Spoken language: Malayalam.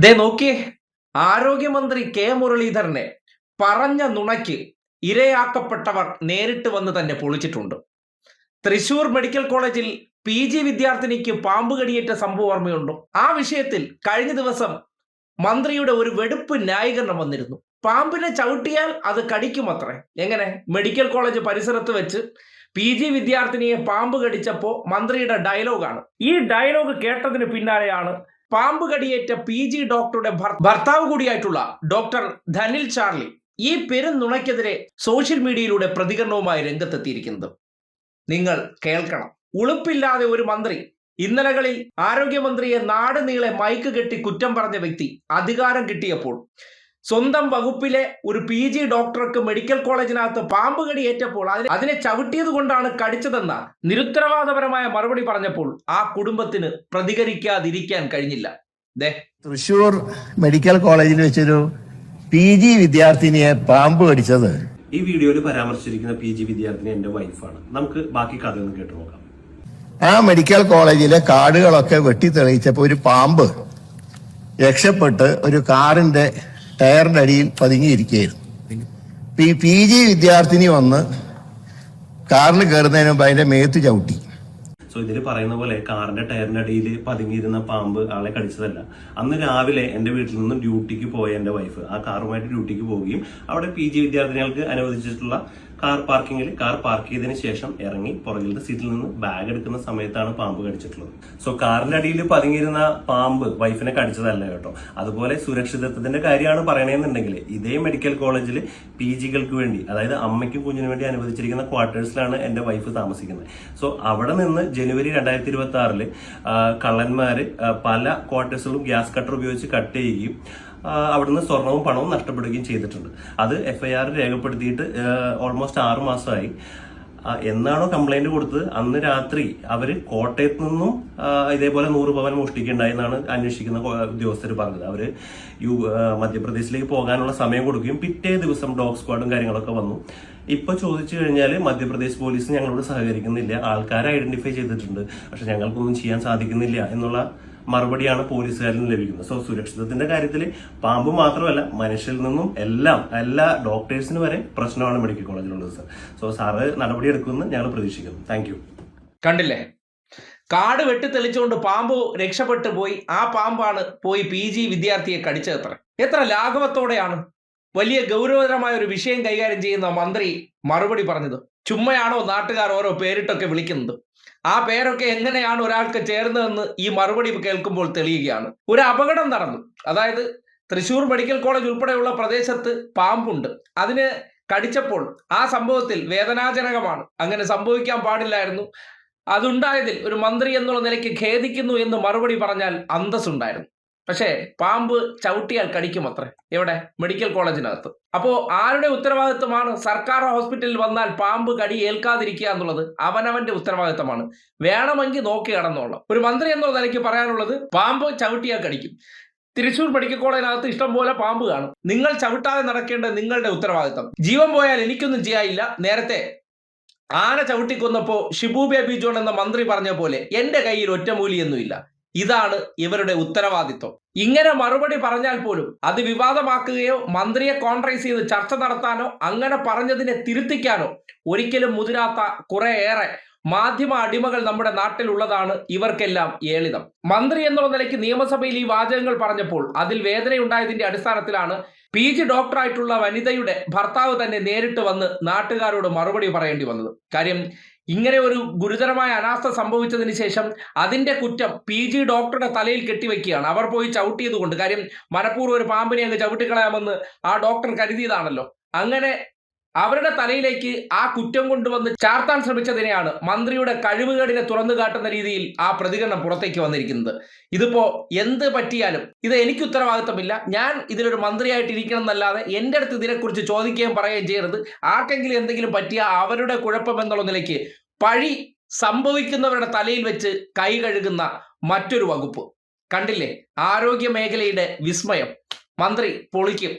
ദേ നോക്കിയേ, ആരോഗ്യമന്ത്രി കെ മുരളീധരനെ പറഞ്ഞ നുണയ്ക്ക് ഇരയാക്കപ്പെട്ടവർ നേരിട്ട് വന്ന് തന്നെ പൊളിച്ചിട്ടുണ്ട്. തൃശൂർ മെഡിക്കൽ കോളേജിൽ PG വിദ്യാർത്ഥിനിക്ക് പാമ്പ് കടിയേറ്റ സംഭവം ഓർമ്മയുണ്ടോ? ആ വിഷയത്തിൽ കഴിഞ്ഞ ദിവസം മന്ത്രിയുടെ ഒരു വെടുപ്പ് ന്യായീകരണം വന്നിരുന്നു. പാമ്പിനെ ചവിട്ടിയാൽ അത് കടിക്കുമത്രേ. എങ്ങനെ? മെഡിക്കൽ കോളേജ് പരിസരത്ത് വെച്ച് PG വിദ്യാർത്ഥിനിയെ പാമ്പ് കടിച്ചപ്പോൾ മന്ത്രിയുടെ ഡയലോഗാണ്. ഈ ഡയലോഗ് കേട്ടതിന് പിന്നാലെയാണ് പാമ്പ് കടിയേറ്റ PG ഡോക്ടറുടെ ഭർത്താവ് കൂടിയായിട്ടുള്ള ഡോക്ടർ ധനിൽ ചാർലി ഈ പെരുന്നുണയ്ക്കെതിരെ സോഷ്യൽ മീഡിയയിലൂടെ പ്രതികരണവുമായി രംഗത്തെത്തിയിരിക്കുന്നത്. നിങ്ങൾ കേൾക്കണം. ഉളുപ്പില്ലാതെ ഒരു മന്ത്രി ഇന്നലകളിൽ ആരോഗ്യമന്ത്രിയെ നാട് നീളെ മൈക്ക് കെട്ടി കുറ്റം പറഞ്ഞ വ്യക്തി അധികാരം കിട്ടിയപ്പോൾ സ്വന്തം വകുപ്പിലെ ഒരു PG ഡോക്ടർക്ക് മെഡിക്കൽ കോളേജിനകത്ത് പാമ്പ് കടിയേറ്റപ്പോൾ അതിനെ ചവിട്ടിയത് കൊണ്ടാണ് കടിച്ചതെന്ന നിരുത്തരവാദപരമായ മറുപടി പറഞ്ഞപ്പോൾ ആ കുടുംബത്തിന് പ്രതികരിക്കാതിരിക്കാൻ കഴിഞ്ഞില്ല. തൃശൂർ മെഡിക്കൽ കോളേജിൽ വെച്ചൊരു PG വിദ്യാർത്ഥിനിയെ പാമ്പ് കടിച്ചത് ഈ വീഡിയോയിൽ പരാമർശിച്ചിരിക്കുന്ന PG വിദ്യാർത്ഥിനി എന്റെ വൈഫാണ്. നമുക്ക് ബാക്കി കഥയൊന്ന് കേട്ടു നോക്കാം. ആ മെഡിക്കൽ കോളേജിലെ കാടുകളൊക്കെ വെട്ടിത്തെളിയിച്ചപ്പോൾ ഒരു പാമ്പ് രക്ഷപ്പെട്ട് ഒരു കാറിന്റെ ടയറിന്റെ അടിയിൽ പതുങ്ങിയിരിക്കുകയായിരുന്നു. ഈ PG വിദ്യാർത്ഥിനി വന്ന് കാറിൽ കയറുന്നതിന് മുമ്പ് അതിന്റെ മേത്ത് ചവിട്ടി. സോ ഇതിൽ പറയുന്ന പോലെ കാറിന്റെ ടയറിന്റെ അടിയിൽ പതുങ്ങിയിരുന്ന പാമ്പ് ആളെ കടിച്ചതല്ല. അന്ന് രാവിലെ എന്റെ വീട്ടിൽ നിന്നും ഡ്യൂട്ടിക്ക് പോയ എന്റെ വൈഫ് ആ കാറുമായിട്ട് ഡ്യൂട്ടിക്ക് പോവുകയും അവിടെ PG വിദ്യാർത്ഥിനികൾക്ക് അനുവദിച്ചിട്ടുള്ള കാർ പാർക്കിങ്ങിൽ കാർ പാർക്ക് ചെയ്തതിനു ശേഷം ഇറങ്ങി പുറകിലത്തെ സീറ്റിൽ നിന്ന് ബാഗ് എടുക്കുന്ന സമയത്താണ് പാമ്പ് കടിച്ചിട്ടുള്ളത്. സോ കാറിന്റെ അടിയിൽ പതുങ്ങിയിരുന്ന പാമ്പ് വൈഫിനെ കടിച്ചതല്ല കേട്ടോ. അതുപോലെ സുരക്ഷിതത്വത്തിന്റെ കാര്യമാണ് പറയണമെന്നുണ്ടെങ്കിൽ ഇതേ മെഡിക്കൽ കോളേജിൽ PGകൾക്ക് വേണ്ടി, അതായത് അമ്മയ്ക്കും കുഞ്ഞിനും വേണ്ടി അനുവദിച്ചിരിക്കുന്ന ക്വാർട്ടേഴ്സിലാണ് എന്റെ വൈഫ് താമസിക്കുന്നത്. സോ അവിടെ നിന്ന് ജനുവരി 2026 കള്ളന്മാര് പല ക്വാർട്ടേഴ്സുകളും ഗ്യാസ് കട്ടർ ഉപയോഗിച്ച് കട്ട് ചെയ്യുകയും അവിടുന്ന് സ്വർണവും പണവും നഷ്ടപ്പെടുകയും ചെയ്തിട്ടുണ്ട്. അത് FIR രേഖപ്പെടുത്തിയിട്ട് ഓൾമോസ്റ്റ് 6 മാസമായി. എന്നാണോ കംപ്ലൈന്റ് കൊടുത്തത് അന്ന് രാത്രി അവര് കോട്ടയത്ത് നിന്നും ഇതേപോലെ 100 പവൻ മോഷ്ടിക്കുകയുണ്ടായി എന്നാണ് അന്വേഷിക്കുന്ന ഉദ്യോഗസ്ഥർ പറഞ്ഞത്. അവര് മധ്യപ്രദേശിലേക്ക് പോകാനുള്ള സമയം കൊടുക്കുകയും പിറ്റേ ദിവസം ഡോഗ് സ്ക്വാഡും കാര്യങ്ങളൊക്കെ വന്നു. ഇപ്പൊ ചോദിച്ചു കഴിഞ്ഞാൽ മധ്യപ്രദേശ് പോലീസ് ഞങ്ങളോട് സഹകരിക്കുന്നില്ല, ആൾക്കാരെ ഐഡന്റിഫൈ ചെയ്തിട്ടുണ്ട്, പക്ഷെ ഞങ്ങൾക്കൊന്നും ചെയ്യാൻ സാധിക്കുന്നില്ല എന്നുള്ള മറുപടിയാണ് പോലീസുകാരിൽ നിന്ന് ലഭിക്കുന്നത്. സോ സുരക്ഷിതത്തിന്റെ കാര്യത്തിൽ പാമ്പ് മാത്രമല്ല മനുഷ്യരിൽ നിന്നും എല്ലാ ഡോക്ടേഴ്സിന് വരെ പ്രശ്നമാണ് മെഡിക്കൽ കോളേജിലുള്ളത് സർ. സോ സാറ് നടപടി എടുക്കുമെന്ന് ഞങ്ങൾ പ്രതീക്ഷിക്കുന്നു. Thank you. കണ്ടില്ലേ, കാട് വെട്ടി തെളിച്ചുകൊണ്ട് പാമ്പ് രക്ഷപ്പെട്ടു പോയി. ആ പാമ്പാണ് പോയി PG വിദ്യാർത്ഥിയെ കടിച്ചത്. എത്ര ലാഘവത്തോടെയാണ് വലിയ ഗൗരവതരമായ ഒരു വിഷയം കൈകാര്യം ചെയ്യുന്ന മന്ത്രി മറുപടി പറഞ്ഞത്. ചുമ്മയാണോ നാട്ടുകാർ ഓരോ പേരിട്ടൊക്കെ വിളിക്കുന്നത്? ആ പേരൊക്കെ എങ്ങനെയാണ് ഒരാൾക്ക് ചേർന്നതെന്ന് ഈ മറുപടി കേൾക്കുമ്പോൾ തെളിയുകയാണ്. ഒരു അപകടം നടന്നു, അതായത് തൃശൂർ മെഡിക്കൽ കോളേജ് ഉൾപ്പെടെയുള്ള പ്രദേശത്ത് പാമ്പുണ്ട്. അതിന് കടിച്ചപ്പോൾ ആ സംഭവത്തിൽ വേദനാജനകമാണ്, അങ്ങനെ സംഭവിക്കാൻ പാടില്ലായിരുന്നു, അതുണ്ടായതിൽ ഒരു മന്ത്രി എന്നുള്ള നിലയ്ക്ക് ഖേദിക്കുന്നു എന്ന് മറുപടി പറഞ്ഞാൽ അന്തസ്സുണ്ടായിരുന്നു. പക്ഷേ പാമ്പ് ചവിട്ടിയാൽ കടിക്കുമത്രേ. എവിടെ? മെഡിക്കൽ കോളേജിനകത്ത്. അപ്പോൾ ആരുടെ ഉത്തരവാദിത്വമാണ്? സർക്കാർ ഹോസ്പിറ്റലിൽ വന്നാൽ പാമ്പ് കടി ഏൽക്കാതിരിക്കുക എന്നുള്ളത് അവനവന്റെ ഉത്തരവാദിത്തമാണ്. വേണമെങ്കിൽ നോക്കി കടന്നോളാം. ഒരു മന്ത്രി എന്നുള്ള നിലയ്ക്ക് പറയാനുള്ളത്, പാമ്പ് ചവിട്ടിയാൽ കടിക്കും. തൃശൂർ മെഡിക്കൽ കോളേജിനകത്ത് ഇഷ്ടം പോലെ പാമ്പ് കാണും. നിങ്ങൾ ചവിട്ടാതെ നടക്കേണ്ടത് നിങ്ങളുടെ ഉത്തരവാദിത്തം. ജീവൻ പോയാൽ എനിക്കൊന്നും ചെയ്യാനില്ല. നേരത്തെ ആന ചവിട്ടിക്കൊന്നപ്പോ ഷിബു ബേബി ജോൺ എന്ന മന്ത്രി പറഞ്ഞ പോലെ എന്റെ കയ്യിൽ ഒറ്റമൂലിയൊന്നുമില്ല. ഇതാണ് ഇവരുടെ ഉത്തരവാദിത്വം. ഇങ്ങനെ മറുപടി പറഞ്ഞാൽ പോലും അത് വിവാദമാക്കുകയോ മന്ത്രിയെ കോൺട്രൈസ് ചെയ്ത് ചർച്ച നടത്താനോ അങ്ങനെ പറഞ്ഞതിനെ തിരുത്തിക്കാനോ ഒരിക്കലും മുതിരാത്ത കുറേയേറെ മാധ്യമ അടിമകൾ നമ്മുടെ നാട്ടിലുള്ളതാണ്. ഇവർക്കെല്ലാം ഏളിതം. മന്ത്രി എന്നുള്ള നിലയ്ക്ക് നിയമസഭയിൽ ഈ വാചകങ്ങൾ പറഞ്ഞപ്പോൾ അതിൽ വേദനയുണ്ടായതിന്റെ അടിസ്ഥാനത്തിലാണ് PG ഡോക്ടറായിട്ടുള്ള വനിതയുടെ ഭർത്താവ് തന്നെ നേരിട്ട് വന്ന് നാട്ടുകാരോട് മറുപടി പറയേണ്ടി വന്നത്. കാര്യം, ഇങ്ങനെ ഒരു ഗുരുതരമായ അനാസ്ഥ സംഭവിച്ചതിന് ശേഷം അതിന്റെ കുറ്റം PG ഡോക്ടറുടെ തലയിൽ കെട്ടിവെക്കുകയാണ്. അവർ പോയി ചവിട്ടിയത് കൊണ്ട്. കാര്യം, മനഃപൂർവ്വം ഒരു പാമ്പിനെ അങ്ങ് ചവിട്ടിക്കളയാമെന്ന് ആ ഡോക്ടർ കരുതിയതാണല്ലോ. അങ്ങനെ അവരുടെ തലയിലേക്ക് ആ കുറ്റം കൊണ്ടുവന്ന് ചാർത്താൻ ശ്രമിച്ചതിനെയാണ് മന്ത്രിയുടെ കഴിവുകേടിനെ തുറന്നു കാട്ടുന്ന രീതിയിൽ ആ പ്രതികരണം പുറത്തേക്ക് വന്നിരിക്കുന്നത്. ഇതിപ്പോ എന്ത് പറ്റിയാലും ഇത് എനിക്ക് ഉത്തരവാദിത്തമില്ല, ഞാൻ ഇതിലൊരു മന്ത്രിയായിട്ട് ഇരിക്കണം എന്നല്ലാതെ എൻ്റെ അടുത്ത് ഇതിനെക്കുറിച്ച് ചോദിക്കുകയും പറയുകയും ചെയ്യരുത്. ആർക്കെങ്കിലും എന്തെങ്കിലും പറ്റിയ അവരുടെ കുഴപ്പം എന്നുള്ള നിലയ്ക്ക് പഴി സംഭവിക്കുന്നവരുടെ തലയിൽ വെച്ച് കൈ കഴുകുന്ന മറ്റൊരു വകുപ്പ്. കണ്ടില്ലേ ആരോഗ്യ മേഖലയുടെ വിസ്മയം? മന്ത്രി പൊളിക്കും.